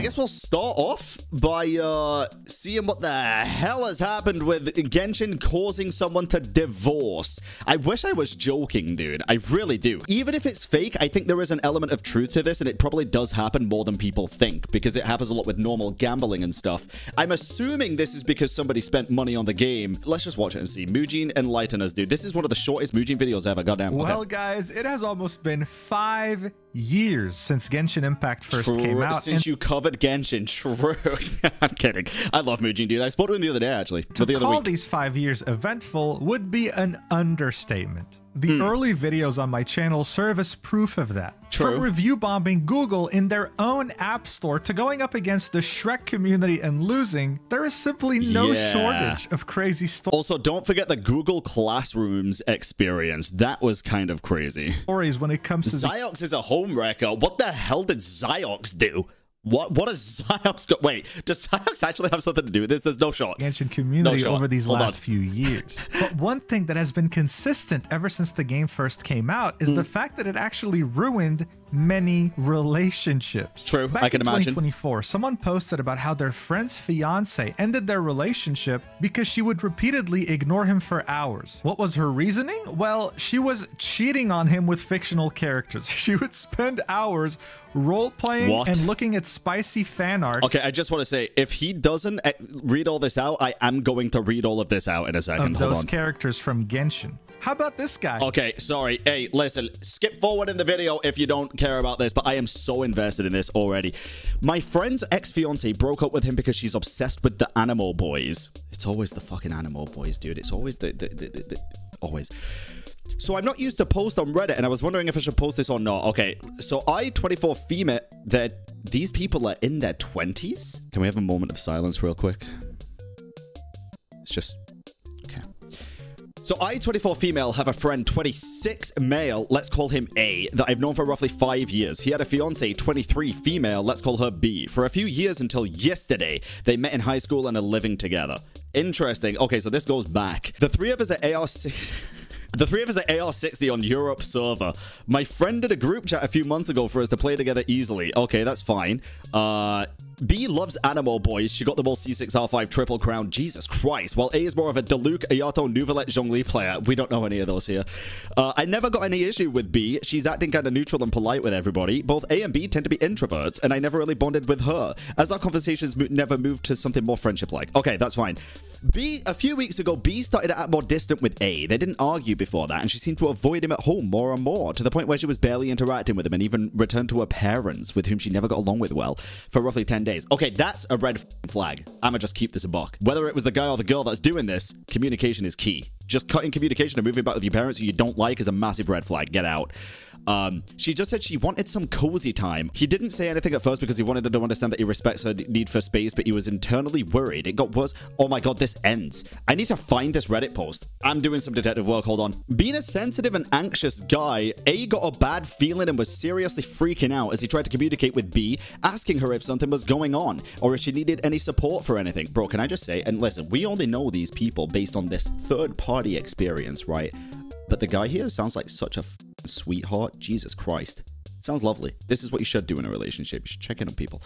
guess we'll start off by seeing what the hell has happened with Genshin causing someone to divorce. I wish I was joking, dude. I really do. Even if it's fake, I think there is an element of truth to this, and it probably does happen more than people think, because it happens a lot with normal gambling and stuff. I'm assuming this is because somebody spent money on the game. Let's just watch it and see. Mujin, enlighten us, dude. This is one of the shortest Mujin videos ever. Goddamn. Well, okay. guys, it has almost been 5 years since Genshin Impact first came out. Since you covered Genshin, true. I'm kidding. I love Mujin, dude. I spoke to him the other day, actually. To call these 5 years eventful would be an understatement. The early videos on my channel serve as proof of that. True. From review bombing Google in their own app store to going up against the Shrek community and losing, there is simply no shortage of crazy stories. Also, don't forget the Google Classrooms experience. That was kind of crazy. When it comes to Ziox is a homewrecker. What the hell did Ziox do? What does Ziox got? Wait, does Ziox actually have something to do with this? There's no shot. Genshin community over these last few years. But one thing that has been consistent ever since the game first came out is the fact that it actually ruined many relationships. True, Back I can in imagine. 2024, someone posted about how their friend's fiance ended their relationship because she would repeatedly ignore him for hours. What was her reasoning? Well, she was cheating on him with fictional characters. She would spend hours role-playing and looking at spicy fan art. Okay, I just want to say, if he doesn't read all this out, I am going to read all of this out in a second. Of those characters from Genshin. How about this guy? Okay, sorry. Hey, listen, skip forward in the video if you don't care about this, but I am so invested in this already. My friend's ex-fiance broke up with him because she's obsessed with the Animal Boys. It's always the fucking Animal Boys, dude. It's always always. So I'm not used to post on Reddit, and I was wondering if I should post this or not. Okay, so 24 female, these people are in their 20s? Can we have a moment of silence real quick? It's just... So 24 female have a friend 26 male, let's call him A, that I've known for roughly 5 years. He had a fiance 23 female, let's call her B. For a few years until yesterday, they met in high school and are living together. Interesting. Okay, so this goes back. The three of us at AR6... The three of us at AR60 on Europe server. My friend did a group chat a few months ago for us to play together easily. Okay, that's fine. B loves Animal Boys. She got them all C6R5 triple crown. Jesus Christ. While A is more of a Diluc, Ayato, Nouvelette, Zhongli player. We don't know any of those here. I never got any issue with B. She's acting kind of neutral and polite with everybody. Both A and B tend to be introverts, and I never really bonded with her, as our conversations never moved to something more friendship-like. Okay, that's fine. B, a few weeks ago, B started to act more distant with A. They didn't argue before that, and she seemed to avoid him at home more and more, to the point where she was barely interacting with him and even returned to her parents, with whom she never got along with well, for roughly 10 days. Okay, that's a red flag. I'ma just keep this a buck. Whether it was the guy or the girl that's doing this, communication is key. Just cutting communication and moving back with your parents who you don't like is a massive red flag. Get out. She just said she wanted some cozy time. He didn't say anything at first because he wanted her to understand that he respects her need for space, but he was internally worried. It got worse. Oh my god, this ends. I need to find this Reddit post. I'm doing some detective work. Hold on. Being a sensitive and anxious guy, A got a bad feeling and was seriously freaking out as he tried to communicate with B, asking her if something was going on or if she needed any support for anything. Bro, can I just say, and listen, we only know these people based on this third-party experience, right? But the guy here sounds like such a sweetheart. Jesus Christ. Sounds lovely. This is what you should do in a relationship. You should check in on people.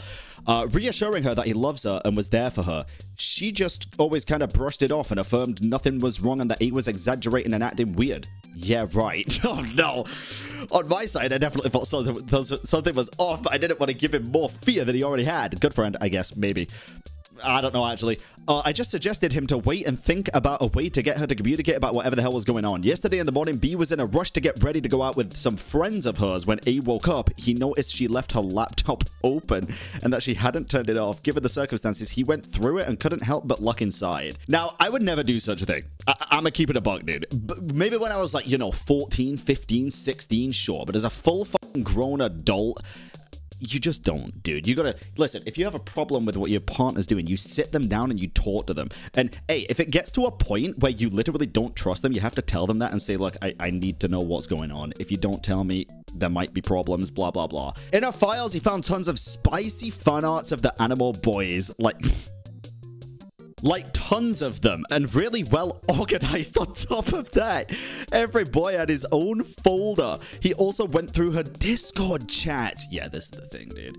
Reassuring her that he loves her and was there for her. She just always kind of brushed it off and affirmed nothing was wrong and that he was exaggerating and acting weird. Yeah, right. Oh, no. On my side, I definitely thought something was off, but I didn't want to give him more fear than he already had. Good friend, I guess, maybe. I don't know, actually. I just suggested him to wait and think about a way to get her to communicate about whatever the hell was going on. Yesterday in the morning, B was in a rush to get ready to go out with some friends of hers. When A woke up, he noticed she left her laptop open and that she hadn't turned it off. Given the circumstances, he went through it and couldn't help but look inside. Now, I would never do such a thing. I'm gonna keep it a buck, dude. Maybe when I was like, you know, 14, 15, 16, sure. But as a full fucking grown adult... You just don't, dude. You gotta listen. If you have a problem with what your partner's doing, you sit them down and you talk to them. And hey, if it gets to a point where you literally don't trust them, you have to tell them that and say, look, I need to know what's going on. If you don't tell me, there might be problems, blah, blah, blah. In our files, he found tons of spicy fan arts of the Animal Boys, like tons of them, and really well organized on top of that. Every boy had his own folder. He also went through her Discord chat. Yeah, this is the thing, dude.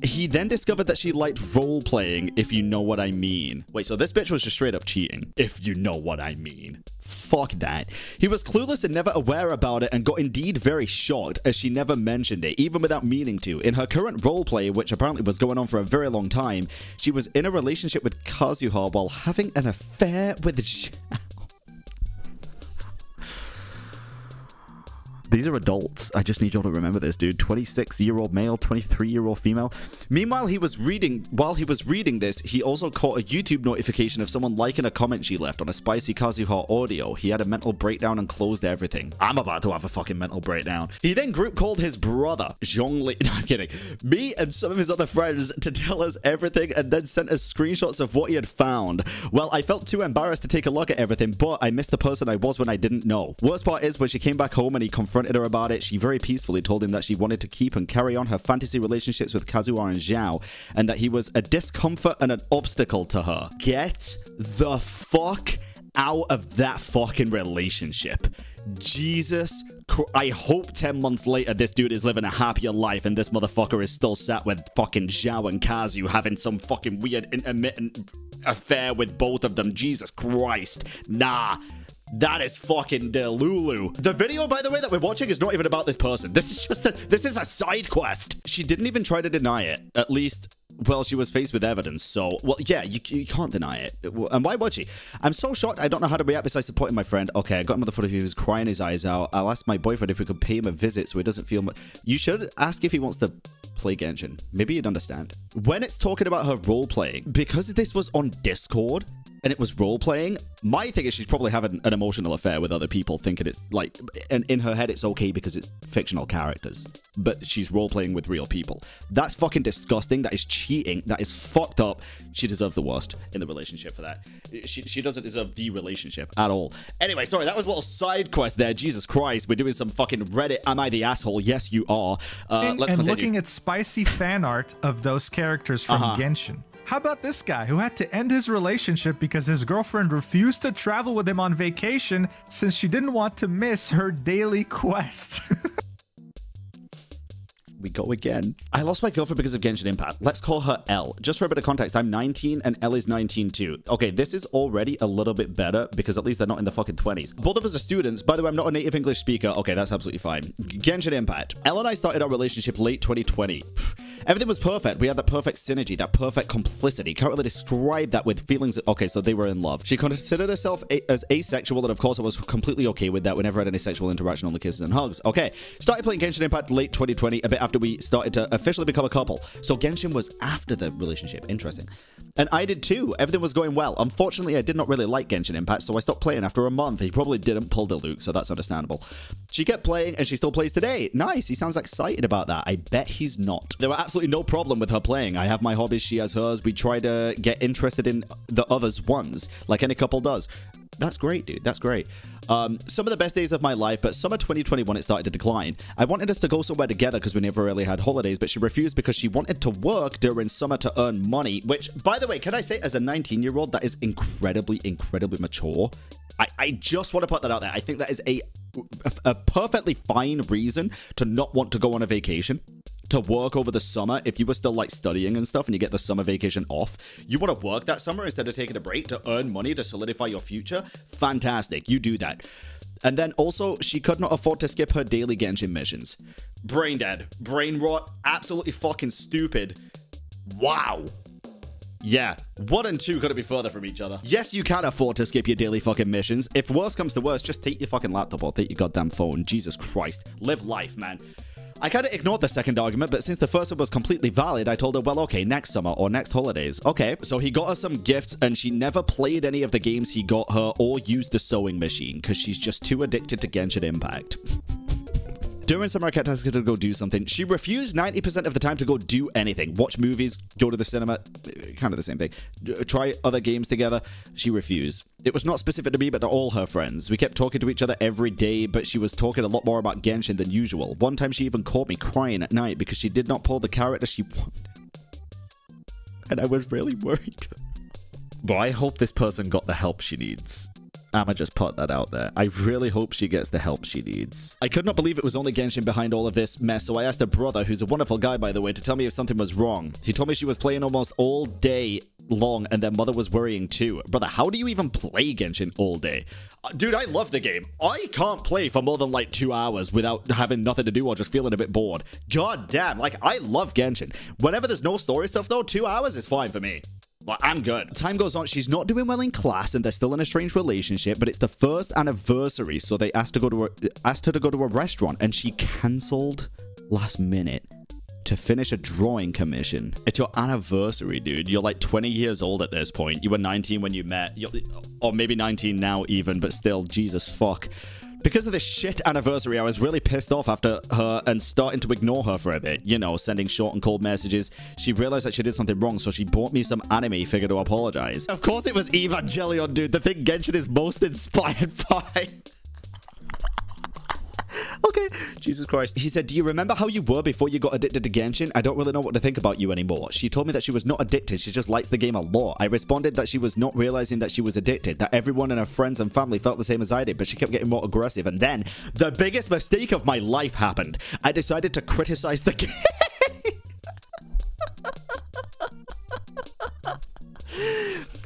He then discovered that she liked role-playing, if you know what I mean. Wait, so this bitch was just straight up cheating, if you know what I mean. Fuck that. He was clueless and never aware about it and got indeed very shocked as she never mentioned it, even without meaning to. In her current roleplay, which apparently was going on for a very long time, she was in a relationship with Kazuha while having an affair with Zhao. These are adults. I just need y'all to remember this, dude. 26-year-old male, 23-year-old female. Meanwhile, while he was reading this, he also caught a YouTube notification of someone liking a comment she left on a spicy Kazuha audio. He had a mental breakdown and closed everything. I'm about to have a fucking mental breakdown. He then group called his brother, Zhongli, no, I'm kidding, me and some of his other friends to tell us everything and then sent us screenshots of what he had found. Well, I felt too embarrassed to take a look at everything, but I missed the person I was when I didn't know. Worst part is when she came back home and he confronted her about it, she very peacefully told him that she wanted to keep and carry on her fantasy relationships with Kazuha and Zhao, and that he was a discomfort and an obstacle to her. Get the fuck out of that fucking relationship. Jesus Christ. I hope 10 months later this dude is living a happier life and this motherfucker is still sat with fucking Zhao and Kazu having some fucking weird intermittent affair with both of them. Jesus Christ. Nah. That is fucking Delulu. The video, by the way, that we're watching is not even about this person. This is a side quest. She didn't even try to deny it. At least, well, she was faced with evidence. So, well, yeah, you can't deny it. And why would she? I'm so shocked. I don't know how to react besides supporting my friend. Okay, I got another photo of you who's crying his eyes out. I'll ask my boyfriend if we could pay him a visit so he doesn't feel... You should ask if he wants to play Genshin. Maybe you'd understand. When it's talking about her role-playing, because this was on Discord... and it was role-playing, my thing is she's probably having an emotional affair with other people, thinking it's like, and in her head it's okay because it's fictional characters, but she's role-playing with real people. That's fucking disgusting. That is cheating. That is fucked up. She deserves the worst in the relationship for that. She doesn't deserve the relationship at all. Anyway, sorry, that was a little side quest there. Jesus Christ, we're doing some fucking Reddit. Am I the asshole? Yes, you are. Let's continue. Looking at spicy fan art of those characters from Genshin. How about this guy who had to end his relationship because his girlfriend refused to travel with him on vacation since she didn't want to miss her daily quest? We go again. I lost my girlfriend because of Genshin Impact. Let's call her L. Just for a bit of context, I'm 19 and L is 19 too. Okay, this is already a little bit better because at least they're not in the fucking 20s. Both of us are students. By the way, I'm not a native English speaker. Okay, that's absolutely fine. Genshin Impact. L and I started our relationship late 2020. Everything was perfect. We had that perfect synergy, that perfect complicity. Can't really describe that with feelings. Okay, so they were in love. She considered herself as asexual, and of course I was completely okay with that. We never had any sexual interaction, only kisses and hugs. Okay, started playing Genshin Impact late 2020, a bit after we started to officially become a couple. So Genshin was after the relationship. Interesting. And I did too. Everything was going well. Unfortunately, I did not really like Genshin Impact, so I stopped playing after a month. He probably didn't pull the Luke, so that's understandable. She kept playing, and she still plays today. Nice. He sounds excited about that. I bet he's not. There were absolutely no problem with her playing. I have my hobbies, she has hers. We try to get interested in the other's ones, like any couple does. That's great, dude. That's great. Some of the best days of my life, but summer 2021, it started to decline. I wanted us to go somewhere together because we never really had holidays, but she refused because she wanted to work during summer to earn money, which, by the way, can I say, as a 19-year-old, that is incredibly, incredibly mature. I just want to put that out there. I think that is a perfectly fine reason to not want to go on a vacation. To work over the summer, if you were still like studying and stuff and you get the summer vacation off, you want to work that summer instead of taking a break to earn money to solidify your future. Fantastic. You do that. And then also, she could not afford to skip her daily Genshin missions. Brain dead. Brain rot. Absolutely fucking stupid. Wow. Yeah, 1 and 2 couldn't be further from each other. Yes, you can afford to skip your daily fucking missions. If worse comes to worse, just take your fucking laptop or take your goddamn phone. Jesus Christ. Live life, man. I kind of ignored the second argument, but since the first one was completely valid, I told her, well, okay, next summer or next holidays. Okay, so he got her some gifts, and she never played any of the games he got her or used the sewing machine, because she's just too addicted to Genshin Impact. During summer, I kept asking her to go do something. She refused 90% of the time to go do anything. Watch movies, go to the cinema, kind of the same thing. Try other games together. She refused. It was not specific to me, but to all her friends. We kept talking to each other every day, but she was talking a lot more about Genshin than usual. One time, she even caught me crying at night because she did not pull the character she wanted. And I was really worried. But I hope this person got the help she needs. I'ma just put that out there. I really hope she gets the help she needs. I could not believe it was only Genshin behind all of this mess, so I asked her brother, who's a wonderful guy, by the way, to tell me if something was wrong. He told me she was playing almost all day long, and their mother was worrying too. Brother, how do you even play Genshin all day? Dude, I love the game. I can't play for more than like 2 hours without having nothing to do or just feeling a bit bored. God damn, like, I love Genshin. Whenever there's no story stuff, though, 2 hours is fine for me. Well, I'm good. Time goes on. She's not doing well in class, and they're still in a strange relationship, but it's the first anniversary, so they asked her to go to a restaurant, and she cancelled last minute to finish a drawing commission. It's your anniversary, dude. You're like 20 years old at this point. You were 19 when you met. Or maybe 19 now even, but still, Jesus fuck. Because of this shit anniversary, I was really pissed off after her and starting to ignore her for a bit. You know, sending short and cold messages. She realized that she did something wrong, so she bought me some anime figure to apologize. Of course it was Evangelion, dude. The thing Genshin is most inspired by. Okay, Jesus Christ. He said, do you remember how you were before you got addicted to Genshin? I don't really know what to think about you anymore. She told me that she was not addicted. She just likes the game a lot. I responded that she was not realizing that she was addicted, that everyone and her friends and family felt the same as I did, but she kept getting more aggressive. And then the biggest mistake of my life happened. I decided to criticize the game.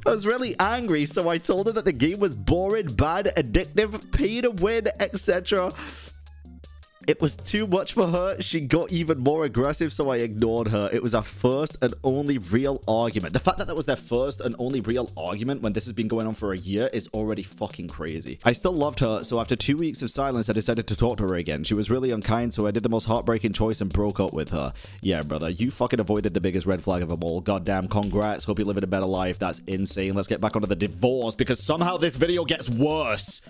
I was really angry, so I told her that the game was boring, bad, addictive, pay to win, etc. It was too much for her. She got even more aggressive, so I ignored her. It was our first and only real argument. The fact that that was their first and only real argument when this has been going on for a year is already fucking crazy. I still loved her, so after 2 weeks of silence, I decided to talk to her again. She was really unkind, so I did the most heartbreaking choice and broke up with her. Yeah, brother, you fucking avoided the biggest red flag of them all. Goddamn, congrats. Hope you live in a better life. That's insane. Let's get back onto the divorce, because somehow this video gets worse.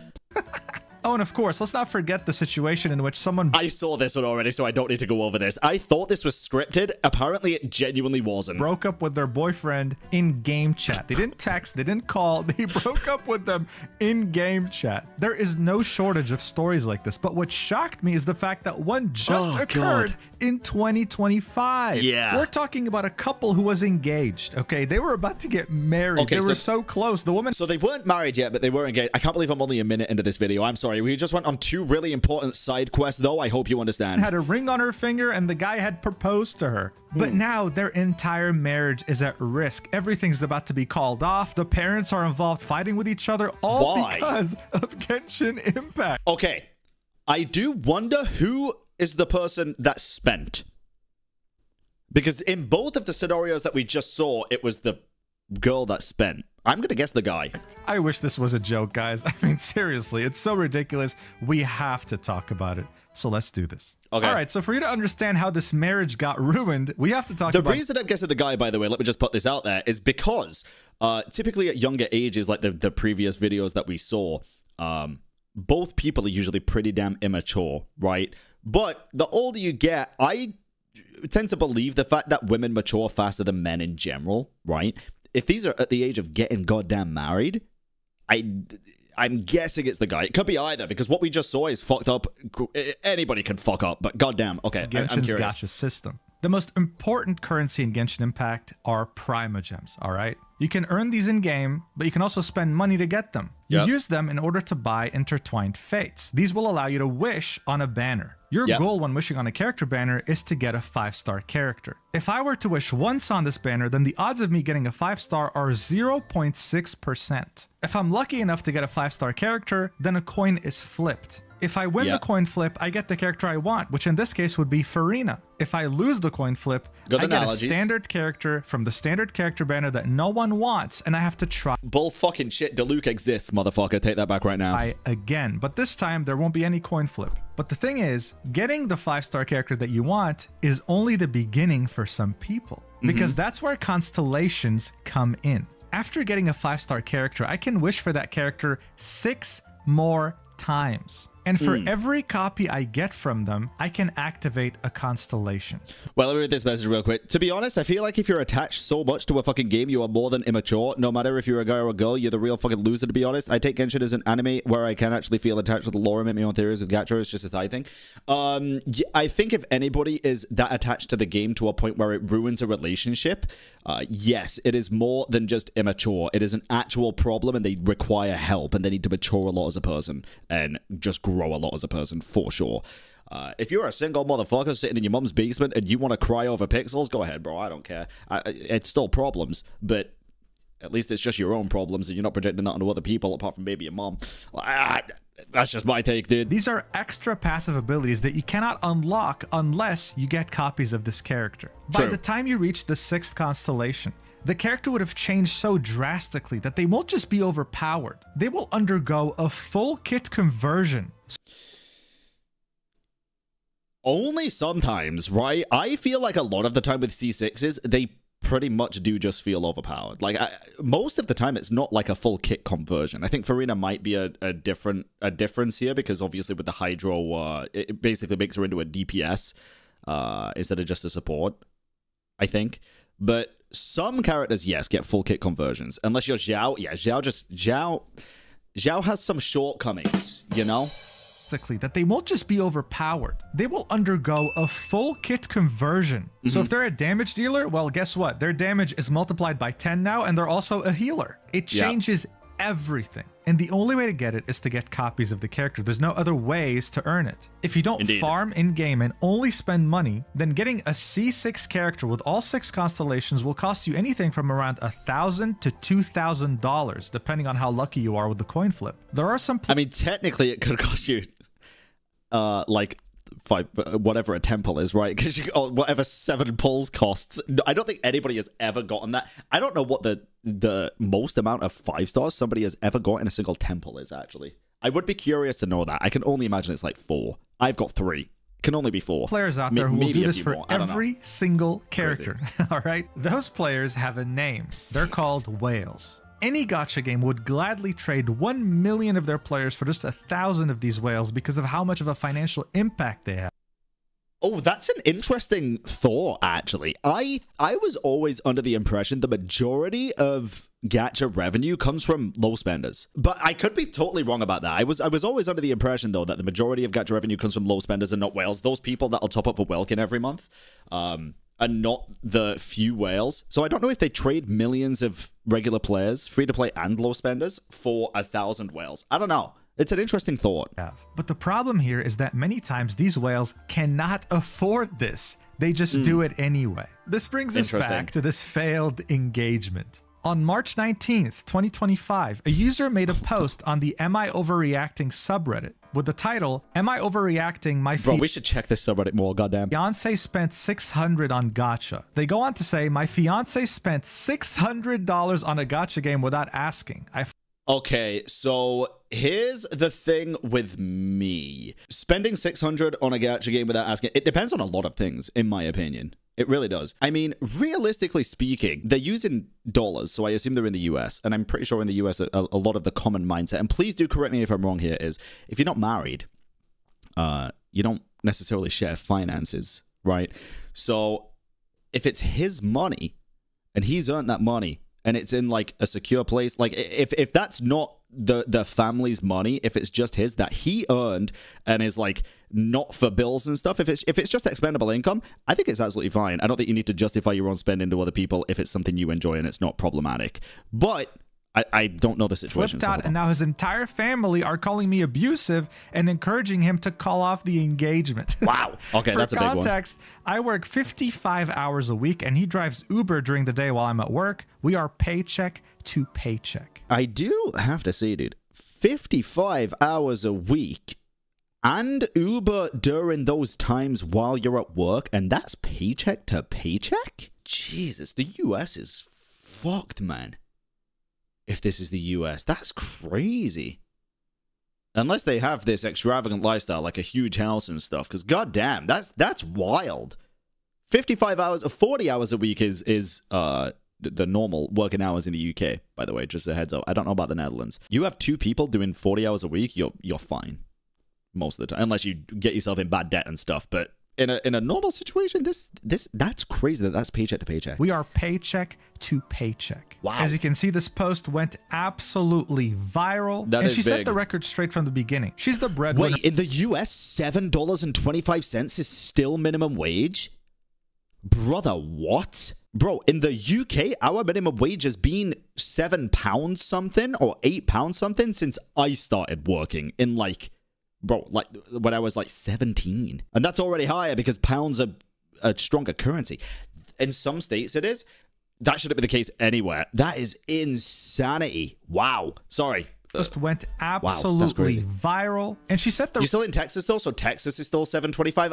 Oh, and of course, let's not forget the situation in which someone... I saw this one already, so I don't need to go over this. I thought this was scripted. Apparently, it genuinely wasn't. Broke up with their boyfriend in game chat. They didn't text, they didn't call, they broke up with them in game chat. There is no shortage of stories like this, but what shocked me is the fact that one just occurred in 2025. Yeah. We're talking about a couple who was engaged, okay? They were about to get married. Okay, they were so close. The woman... So they weren't married yet, but they were engaged. I can't believe I'm only a minute into this video. I'm sorry. We just went on 2 really important side quests, though. I hope you understand. Had a ring on her finger, and the guy had proposed to her. But now their entire marriage is at risk. Everything's about to be called off. The parents are involved fighting with each other, all because of Genshin Impact. Okay. I do wonder who is the person that spent. Because in both of the scenarios that we just saw, it was the girl that spent. I'm going to guess the guy. I wish this was a joke, guys. I mean, seriously, it's so ridiculous. We have to talk about it. So let's do this. Okay. All right, so for you to understand how this marriage got ruined, we have to talk about... The reason I'm guessing the guy, by the way, let me just put this out there, is because typically at younger ages, like the previous videos that we saw, both people are usually pretty damn immature, right? But the older you get, I tend to believe the fact that women mature faster than men in general, right? If these are at the age of getting goddamn married, I'm guessing it's the guy. It could be either, because what we just saw is fucked up. Anybody can fuck up, but goddamn. Okay, I'm curious. Gacha system. The most important currency in Genshin Impact are Primogems, all right? You can earn these in-game, but you can also spend money to get them. You use them in order to buy Intertwined Fates. These will allow you to wish on a banner. Your goal when wishing on a character banner is to get a 5-star character. If I were to wish once on this banner, then the odds of me getting a 5-star are 0.6%. If I'm lucky enough to get a 5-star character, then a coin is flipped. If I win the coin flip, I get the character I want, which in this case would be Farina. If I lose the coin flip, I get a standard character from the standard character banner that no one wants, and I have to try. Bull fucking shit. Diluc exists, motherfucker. Take that back right now. Again, but this time there won't be any coin flip. But the thing is, getting the 5-star character that you want is only the beginning for some people, because that's where constellations come in. After getting a 5-star character, I can wish for that character 6 more times. And for every copy I get from them, I can activate a constellation. Well, let me read this message real quick. To be honest, I feel like if you're attached so much to a fucking game, you are more than immature. No matter if you're a guy or a girl, you're the real fucking loser, to be honest. I take Genshin as an anime where I can actually feel attached to the lore and make my own theories with gacha. It's just a side thing. I think if anybody is that attached to the game to a point where it ruins a relationship, yes, it is more than just immature. It is an actual problem and they require help and they need to mature a lot as a person and just grow a lot as a person, for sure. If you're a single motherfucker sitting in your mom's basement and you want to cry over pixels, go ahead, bro. I don't care. It's still problems, but at least it's just your own problems and you're not projecting that onto other people apart from maybe your mom. That's just my take, dude. These are extra passive abilities that you cannot unlock unless you get copies of this character. By the time you reach the 6th constellation, the character would have changed so drastically that they won't just be overpowered. They will undergo a full kit conversion. Only sometimes, right? I feel like a lot of the time with C6s, they pretty much do just feel overpowered. Like, most of the time, it's not like a full kit conversion. I think Farina might be a difference here because obviously with the Hydro, it basically makes her into a DPS instead of just a support, I think. But some characters, yes, get full kit conversions. Unless you're Xiao. Yeah, Xiao has some shortcomings, you know? That they won't just be overpowered. They will undergo a full kit conversion. So if they're a damage dealer, well, guess what? Their damage is multiplied by 10 now, and they're also a healer. It changes everything. And the only way to get it is to get copies of the character. There's no other ways to earn it. If you don't farm in-game and only spend money, then getting a C6 character with all 6 constellations will cost you anything from around $1,000 to $2,000, depending on how lucky you are with the coin flip. There are some... I mean, technically, it could cost you... like 5, whatever a temple is, right? Because whatever 7 pulls costs. I don't think anybody has ever gotten that. I don't know what the most amount of 5 stars somebody has ever got in a single temple is, actually. I would be curious to know that. I can only imagine it's like 4. I've got 3. It can only be 4. Players out there who will do this for every single character. All right? Those players have a name. They're called whales. Any gacha game would gladly trade 1 million of their players for just 1,000 of these whales because of how much of a financial impact they have. Oh, that's an interesting thought, actually. I was always under the impression the majority of gacha revenue comes from low spenders. But I could be totally wrong about that. I was always under the impression, though, that the majority of gacha revenue comes from low spenders and not whales. Those people that'll top up for Welkin every month. And not the few whales. So I don't know if they trade millions of regular players, free-to-play and low spenders, for 1,000 whales. I don't know. It's an interesting thought. But the problem here is that many times these whales cannot afford this. They just do it anyway. This brings us back to this failed engagement. On March 19th, 2025, a user made a post on the Am I Overreacting subreddit with the title, Am I Overreacting? Bro, we should check this subreddit more, goddamn. Fiance spent $600 on gacha. They go on to say, my fiance spent $600 on a gacha game without asking. Okay, so here's the thing with me. Spending $600 on a gacha game without asking, it depends on a lot of things, in my opinion. It really does. I mean, realistically speaking, they're using dollars, so I assume they're in the US, and I'm pretty sure in the US, a lot of the common mindset, and please do correct me if I'm wrong here, is if you're not married, you don't necessarily share finances, right? So if it's his money, and he's earned that money, and it's in like a secure place, like if that's not the family's money, if it's just his that he earned and is like not for bills and stuff, if it's just expendable income, I think it's absolutely fine. I don't think you need to justify your own spending to other people if it's something you enjoy and it's not problematic. But I don't know the situation. Flipped out, and now his entire family are calling me abusive and encouraging him to call off the engagement. Wow. Okay, that's a big one. For context, I work 55 hours a week, and he drives Uber during the day while I'm at work. We are paycheck to paycheck. I do have to say, dude, 55 hours a week and Uber during those times while you're at work, and that's paycheck to paycheck? Jesus, the US is fucked, man. If this is the US, that's crazy. Unless they have this extravagant lifestyle, like a huge house and stuff, because goddamn, that's wild. 55 hours, 40 hours a week is the normal working hours in the UK, by the way, just a heads up. I don't know about the Netherlands. You have 2 people doing 40 hours a week, you're fine. most of the time, unless you get yourself in bad debt and stuff. But in a normal situation, that's crazy that's paycheck to paycheck. We are paycheck to paycheck. Wow. As you can see, this post went absolutely viral. And she set the record straight from the beginning. She's the breadwinner. Wait, in the US, $7.25 is still minimum wage? Brother, what? Bro, in the UK, our minimum wage has been £7 something or £8 something since I started working in bro, when I was 17. And that's already higher because pounds are a stronger currency. In some states it is. That shouldn't be the case anywhere. That is insanity. Wow. Sorry. Just went absolutely viral. And she said You're still in Texas though, so Texas is still $7.25.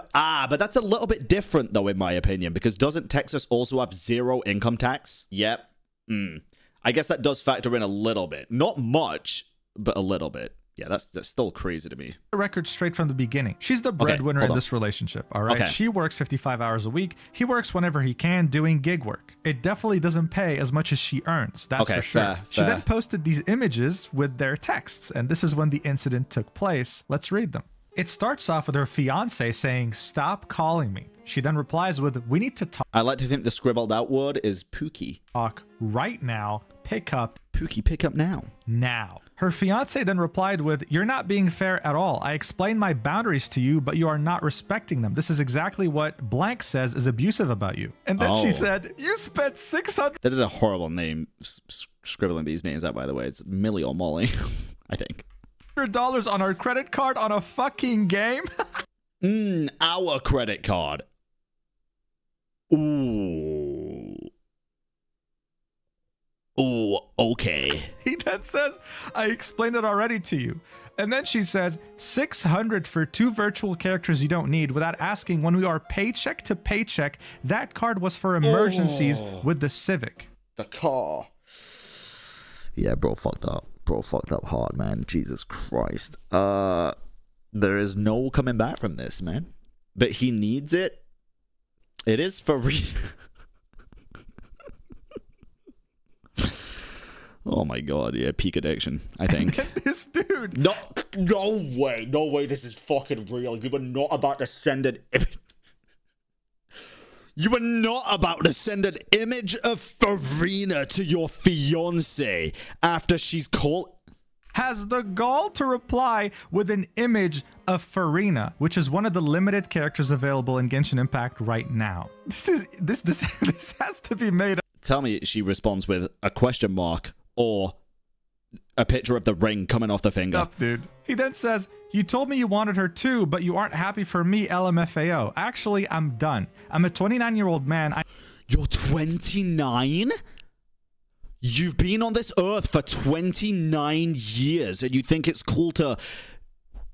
But that's a little bit different though, in my opinion, because doesn't Texas also have 0 income tax? Yep. I guess that does factor in a little bit. Not much, but a little bit. Yeah, that's still crazy to me. The record straight from the beginning. She's the breadwinner in this relationship, all right? Okay. She works 55 hours a week. He works whenever he can, doing gig work. It definitely doesn't pay as much as she earns, that's for sure. Fair. She then posted these images with their texts, and this is when the incident took place. Let's read them. It starts off with her fiance saying, "Stop calling me." She then replies with, "We need to talk." I like to think the scribbled out word is Pookie. Talk right now. Pick up. Pookie, pick up now. Now. Her fiance then replied with, "You're not being fair at all. I explained my boundaries to you, but you are not respecting them. This is exactly what blank says is abusive about you." And then she said, "You spent 600." That is a horrible name, scribbling these names out, by the way. It's Millie or Molly, I think. $100 on our credit card on a fucking game? Our credit card. Ooh. Ooh, okay. He then says, "I explained it already to you." And then she says, $600 for 2 virtual characters you don't need, without asking when we are paycheck to paycheck. That card was for emergencies with the Civic. The car. Yeah, bro fucked up. Bro fucked up hard, man. Jesus Christ. There is no coming back from this, man. But he needs it. It is for real. Oh my god, yeah, peak addiction, I think. This dude. No way, this is fucking real. You were not about to send an image. You were not about to send an image of Farina to your fiance after she's called. Has the gall to reply with an image of Farina, which is one of the limited characters available in Genshin Impact right now. This has to be made up. Tell me she responds with a question mark or a picture of the ring coming off the finger. Dude. He then says, "You told me you wanted her too, but you aren't happy for me, LMFAO. Actually, I'm done. I'm a 29-year-old man." You're 29? You've been on this earth for 29 years, and you think it's cool to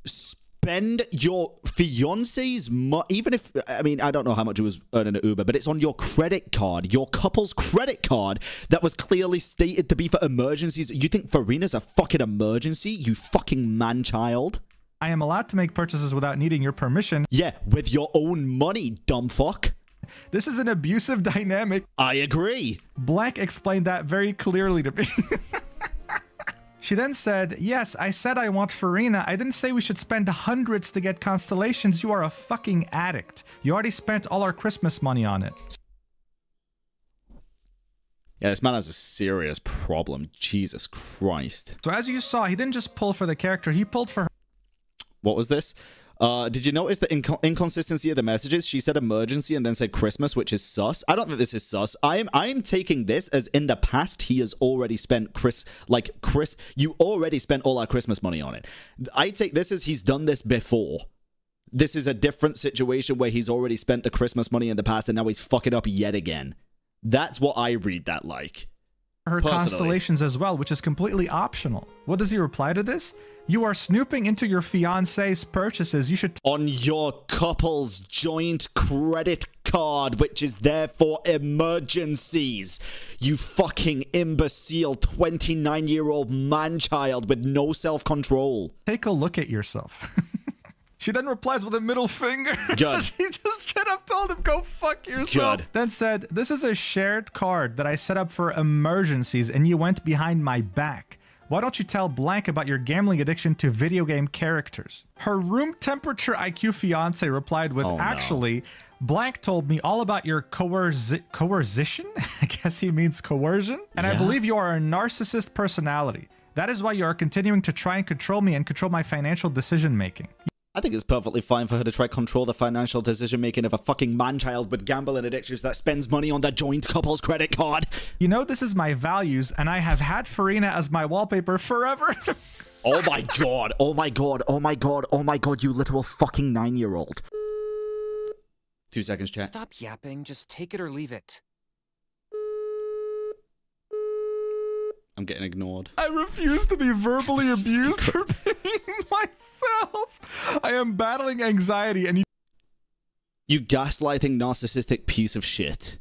spend your fiance's money, even if, I mean, I don't know how much it was earning at Uber, but it's on your credit card, your couple's credit card that was clearly stated to be for emergencies. You think Farina's a fucking emergency, you fucking man-child? "I am allowed to make purchases without needing your permission." Yeah, with your own money, dumb fuck. This is an abusive dynamic. I agree. Blank explained that very clearly to me. She then said, "Yes, I said I want Farina. I didn't say we should spend hundreds to get constellations. You are a fucking addict. You already spent all our Christmas money on it." Yeah, this man has a serious problem. Jesus Christ. So as you saw, he didn't just pull for the character. He pulled for her. What was this? Did you notice the inconsistency of the messages? She said emergency and then said Christmas, which is sus. I don't think this is sus. I'm taking this as in the past he has already spent Chris, you already spent all our Christmas money on it. I take this as he's done this before. This is a different situation where he's already spent the Christmas money in the past and now he's fucking up yet again. That's what I read that like. Her constellations as well, which is completely optional. What does he reply to this? "You are snooping into your fiance's purchases. You should..." On your couple's joint credit card, which is there for emergencies. You fucking imbecile 29-year-old man-child with no self-control. "Take a look at yourself." She then replies with a middle finger. Good. She just straight up told him, "Go fuck yourself." Good. Then said, "This is a shared card that I set up for emergencies and you went behind my back. Why don't you tell blank about your gambling addiction to video game characters? Her room temperature IQ fiance replied with, actually, blank told me all about your coercion? I guess he means coercion. And I believe you are a narcissist personality. That is why you are continuing to try and control me and control my financial decision making. I think it's perfectly fine for her to try control the financial decision-making of a fucking man-child with gambling addictions that spends money on their joint couple's credit card. You know, this is my values, and I have had Farina as my wallpaper forever. Oh my god, oh my god, oh my god, oh my god, you literal fucking 9-year-old. 2 seconds, chat. Stop yapping, just take it or leave it. I'm getting ignored. I refuse to be verbally abused for being myself. I am battling anxiety and you gaslighting narcissistic piece of shit.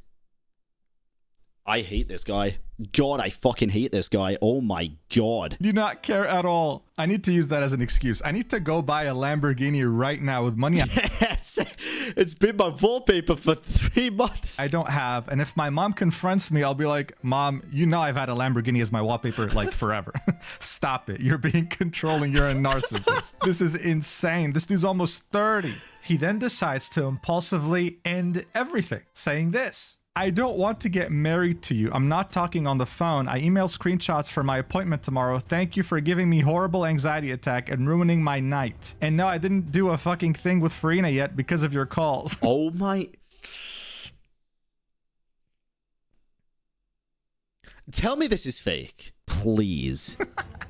I hate this guy. God, I fucking hate this guy. Oh my god. Do not care at all. I need to use that as an excuse. I need to go buy a Lamborghini right now with money. Yes, it's been my wallpaper for 3 months. I don't have. And if my mom confronts me, I'll be like, Mom, you know I've had a Lamborghini as my wallpaper like forever. Stop it. You're being controlling. You're a narcissist. This is insane. This dude's almost 30. He then decides to impulsively end everything, saying this. I don't want to get married to you. I'm not talking on the phone. I emailed screenshots for my appointment tomorrow. Thank you for giving me horrible anxiety attack and ruining my night. And no, I didn't do a fucking thing with Farina yet because of your calls. Oh my... Tell me this is fake. Please.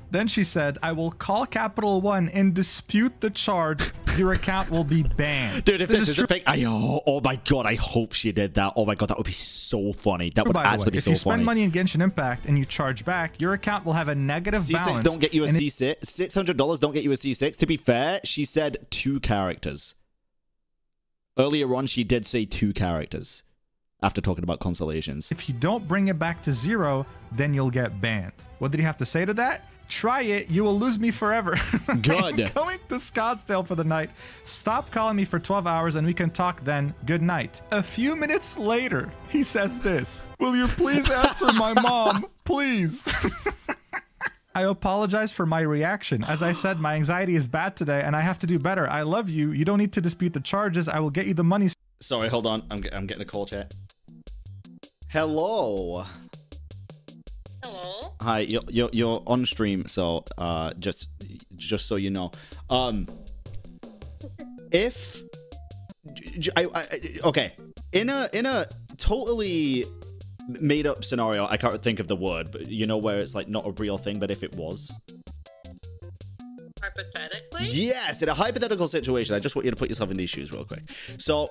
Then she said, I will call Capital One and dispute the charge. Your account will be banned. Dude, if this is fake, oh my god, I hope she did that. Oh my god, that would be so funny. That would actually be so funny. If you spend money in Genshin Impact and you charge back, your account will have a negative balance. C6 don't get you a C6. $600 don't get you a C6. To be fair, she said 2 characters. Earlier on, she did say 2 characters after talking about consolations. If you don't bring it back to 0, then you'll get banned. What did he have to say to that? Try it, you will lose me forever. Good. I'm going to Scottsdale for the night. Stop calling me for 12 hours and we can talk then. Good night. A few minutes later, he says this. Will you please answer my mom? Please. I apologize for my reaction. As I said, my anxiety is bad today and I have to do better. I love you. You don't need to dispute the charges. I will get you the money. Sorry, hold on. I'm getting a call, chat. Hello. Hello. Hi, you're on stream, so just so you know, if okay, in a totally made up scenario, I can't think of the word, but you know where it's like not a real thing, but if it was. Hypothetically? Yes, in a hypothetical situation. I just want you to put yourself in these shoes real quick. So,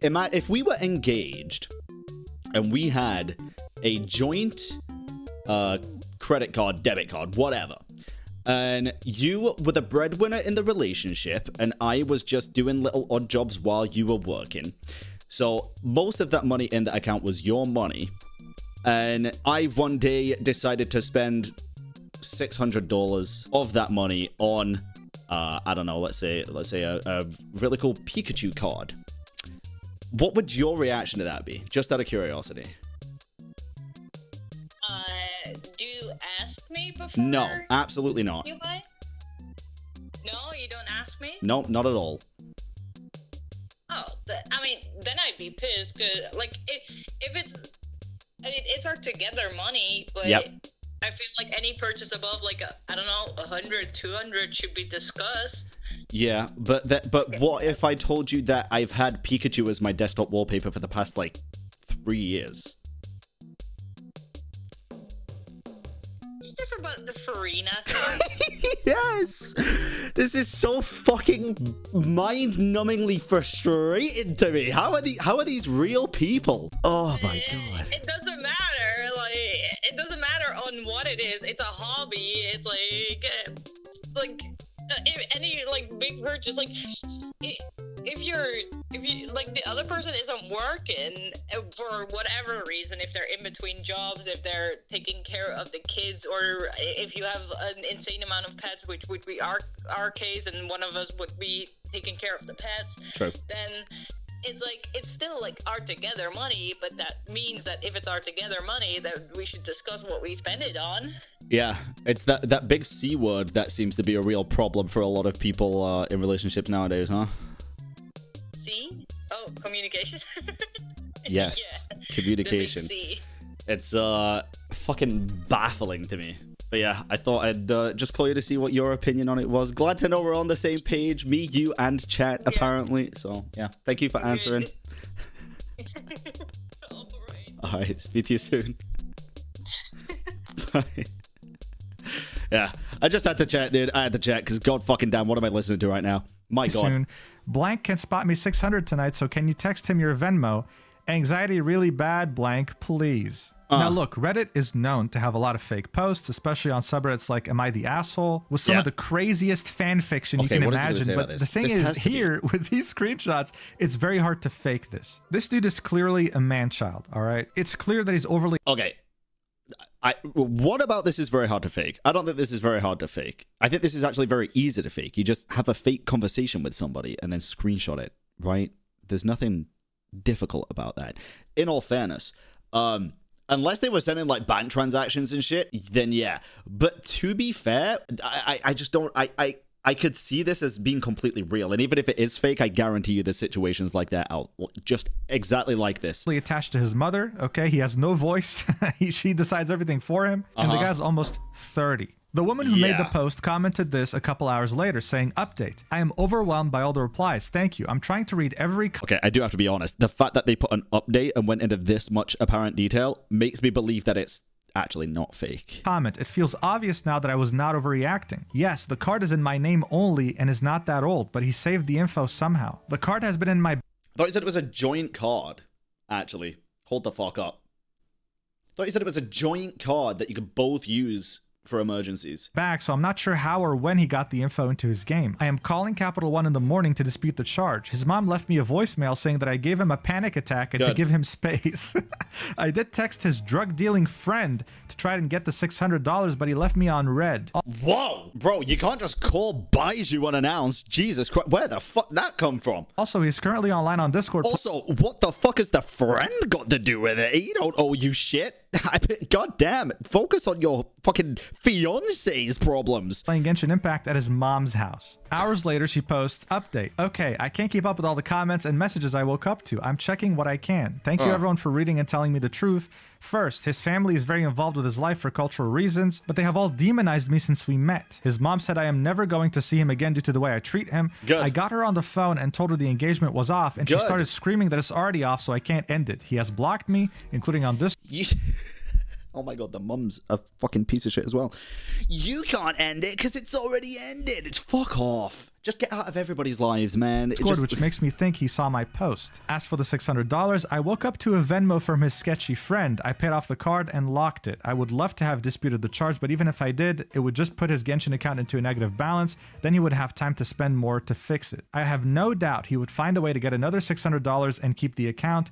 if we were engaged and we had a joint credit card, debit card, whatever, and you were the breadwinner in the relationship and I was just doing little odd jobs while you were working, so most of that money in the account was your money, and I one day decided to spend $600 of that money on I don't know, let's say a really cool Pikachu card. What would your reaction to that be, just out of curiosity? Do you ask me before? No, absolutely not. You buy? No, you don't ask me? No, not at all. Oh, I mean, then I'd be pissed, cause like if it's, I mean, it's our together money, but yep. I feel like any purchase above like I don't know, 100, 200 should be discussed. Yeah, but what if I told you that I've had Pikachu as my desktop wallpaper for the past like 3 years? Is this about the Farina thing? Yes! This is so fucking mind-numbingly frustrating to me. How are these real people? Oh my god. It doesn't matter. Like, it doesn't matter on what it is. It's a hobby. It's like any like big purchase. Like, if you like the other person isn't working for whatever reason, if they're in between jobs, if they're taking care of the kids, or if you have an insane amount of pets, which would be our case, and one of us would be taking care of the pets, True. then it's like, it's still like our together money, but that means that if it's our together money, that we should discuss what we spend it on. Yeah, it's that big C word that seems to be a real problem for a lot of people in relationships nowadays, huh? C? Oh, communication? Yes, Yeah, communication. the big C. It's fucking baffling to me. But yeah, I thought I'd just call you to see what your opinion on it was. Glad to know we're on the same page, me, you, and chat, apparently. So yeah, thank you for answering. Alright, speak to you soon. Bye. Yeah, I just had to chat, dude. I had to chat, because god fucking damn, what am I listening to right now? My god. Soon. Blank can spot me 600 tonight, so can you text him your Venmo? Anxiety really bad, blank, please. Now look, Reddit is known to have a lot of fake posts, especially on subreddits like Am I the Asshole? With some of the craziest fan fiction you can imagine. But the thing is, here, with these screenshots, it's very hard to fake this. This dude is clearly a man-child, all right? It's clear that he's overly... Okay. What about this is very hard to fake? I don't think this is very hard to fake. I think this is actually very easy to fake. You just have a fake conversation with somebody and then screenshot it, right? There's nothing difficult about that. In all fairness, unless they were sending like bank transactions and shit, then yeah. But to be fair, I just don't... I could see this as being completely real. And even if it is fake, I guarantee you there's situations like that out just exactly like this. Attached to his mother, okay? He has no voice. She decides everything for him. And the guy's almost 30. The woman who made the post commented this a couple hours later, saying, update. I am overwhelmed by all the replies. Thank you. I'm trying to read every... Okay, I do have to be honest. The fact that they put an update and went into this much apparent detail makes me believe that it's actually not fake. Comment. It feels obvious now that I was not overreacting. Yes, the card is in my name only and is not that old, but he saved the info somehow. The card has been in my... I thought you said it was a joint card, actually. Hold the fuck up. I thought you said it was a joint card that you could both use for emergencies. Back, so I'm not sure how or when he got the info into his game. I am calling Capital One in the morning to dispute the charge. His mom left me a voicemail saying that I gave him a panic attack and to give him space. I did text his drug-dealing friend to try and get the $600, but he left me on red. Whoa, bro, you can't just call Baiju unannounced. Jesus Christ, where the fuck that come from? Also, he's currently online on Discord. Also, what the fuck has the friend got to do with it? He don't owe you shit. God damn it. Focus on your fucking fiance's problems. Playing Genshin Impact at his mom's house. Hours later, she posts, update. Okay, I can't keep up with all the comments and messages I woke up to. I'm checking what I can. Thank you everyone for reading and telling me the truth. First, his family is very involved with his life for cultural reasons, but they have all demonized me since we met. His mom said I am never going to see him again due to the way I treat him. Good. I got her on the phone and told her the engagement was off, and she started screaming that it's already off, so I can't end it. He has blocked me, including on this... Oh my god, the mum's a fucking piece of shit as well. You can't end it because it's already ended. Fuck off. Just get out of everybody's lives, man. Which makes me think he saw my post. Asked for the $600. I woke up to a Venmo from his sketchy friend. I paid off the card and locked it. I would love to have disputed the charge, but even if I did, it would just put his Genshin account into a negative balance. Then he would have time to spend more to fix it. I have no doubt he would find a way to get another $600 and keep the account.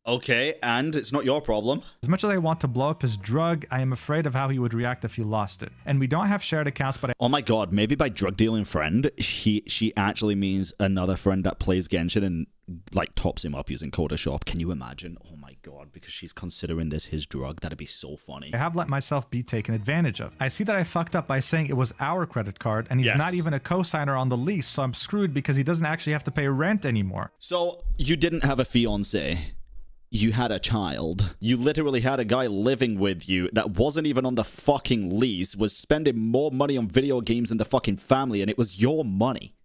Okay, and it's not your problem. As much as I want to blow up his drug, I am afraid of how he would react if he lost it. And we don't have shared accounts, but oh my god, maybe by drug dealing friend, she actually means another friend that plays Genshin and like tops him up using Shop. Can you imagine? Oh my god, because she's considering this his drug. That'd be so funny. I have let myself be taken advantage of. I see that I fucked up by saying it was our credit card, and he's not even a co-signer on the lease, so I'm screwed because he doesn't actually have to pay rent anymore. So you didn't have a fiance. You had a child. You literally had a guy living with you that wasn't even on the fucking lease, was spending more money on video games than the fucking family, and it was your money.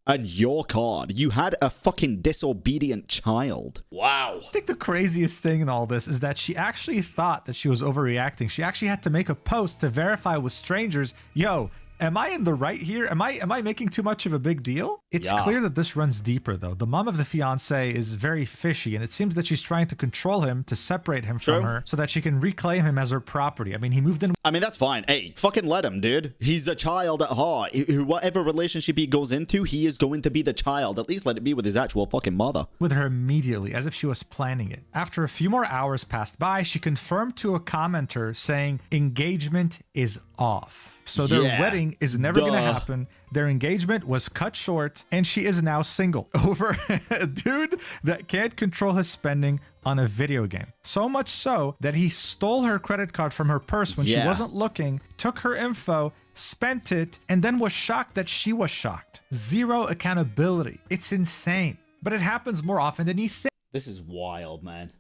And your card. You had a fucking disobedient child. Wow. I think the craziest thing in all this is that she actually thought that she was overreacting. She actually had to make a post to verify with strangers, yo, am I in the right here? Am I making too much of a big deal? It's clear that this runs deeper, though. The mom of the fiancé is very fishy, and it seems that she's trying to control him to separate him from her so that she can reclaim him as her property. I mean, he moved in... I mean, that's fine. Hey, fucking let him, dude. He's a child at heart. Whatever relationship he goes into, he is going to be the child. At least let it be with his actual fucking mother. With her immediately, as if she was planning it. After a few more hours passed by, she confirmed to a commenter saying, engagement is off. So their Yeah. wedding is never going to Duh. happen. Their engagement was cut short, and she is now single over a dude that can't control his spending on a video game. So much so that he stole her credit card from her purse when she Yeah. wasn't looking, took her info, spent it, and then was shocked that she was shocked. Zero accountability. It's insane. But it happens more often than you think. This is wild, man.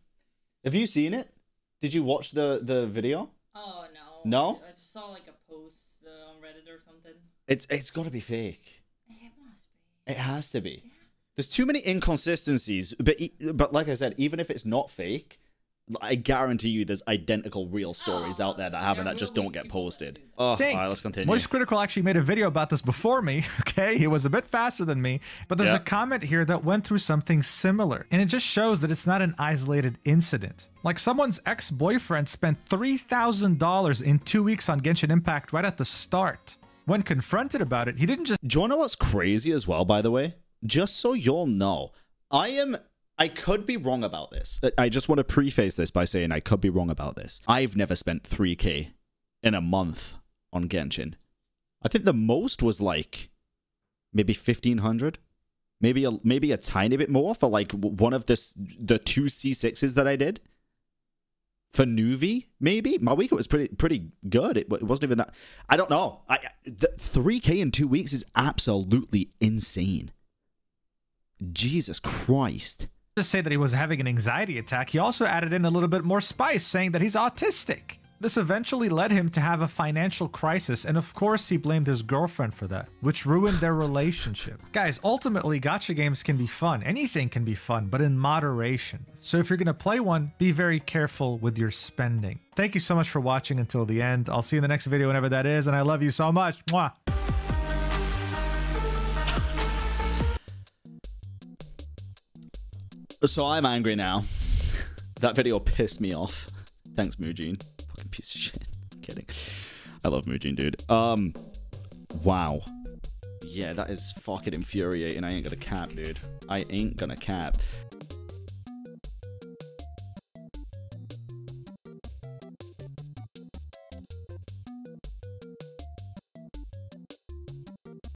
Have you seen it? Did you watch the video? Oh no. No? I just saw like a post on Reddit or something. It's got to be fake. It must be. It has to be. There's too many inconsistencies, but like I said, even if it's not fake, I guarantee you there's identical real stories out there that happen that just don't get posted. Oh, all right, let's continue. Moist Critical actually made a video about this before me, okay? He was a bit faster than me, but there's Yeah. a comment here that went through something similar, and it just shows that it's not an isolated incident. Like someone's ex-boyfriend spent $3,000 in 2 weeks on Genshin Impact right at the start. When confronted about it, he didn't just Do you want to know what's crazy as well, by the way? Just so you'll know, I could be wrong about this. I just want to preface this by saying I could be wrong about this. I've never spent 3K in a month on Genshin. I think the most was like maybe 1,500. Maybe a tiny bit more for like one of the 2 C6s that I did. For Nuvi, maybe? My week was pretty good. It wasn't even that. I don't know. 3K in 2 weeks is absolutely insane. Jesus Christ. say that he was having an anxiety attack. He also added in a little bit more spice, saying that he's autistic. This eventually led him to have a financial crisis, and of course he blamed his girlfriend for that, which ruined their relationship. Guys, ultimately gacha games can be fun. Anything can be fun, but in moderation. So if you're gonna play one, be very careful with your spending. Thank you so much for watching until the end. I'll see you in the next video whenever that is, and I love you so much. Mwah! So I'm angry now. That video pissed me off. Thanks, Mujin. Fucking piece of shit. I'm kidding. I love Mujin, dude. Wow. Yeah, that is fucking infuriating. I ain't gonna cap, dude. I ain't gonna cap.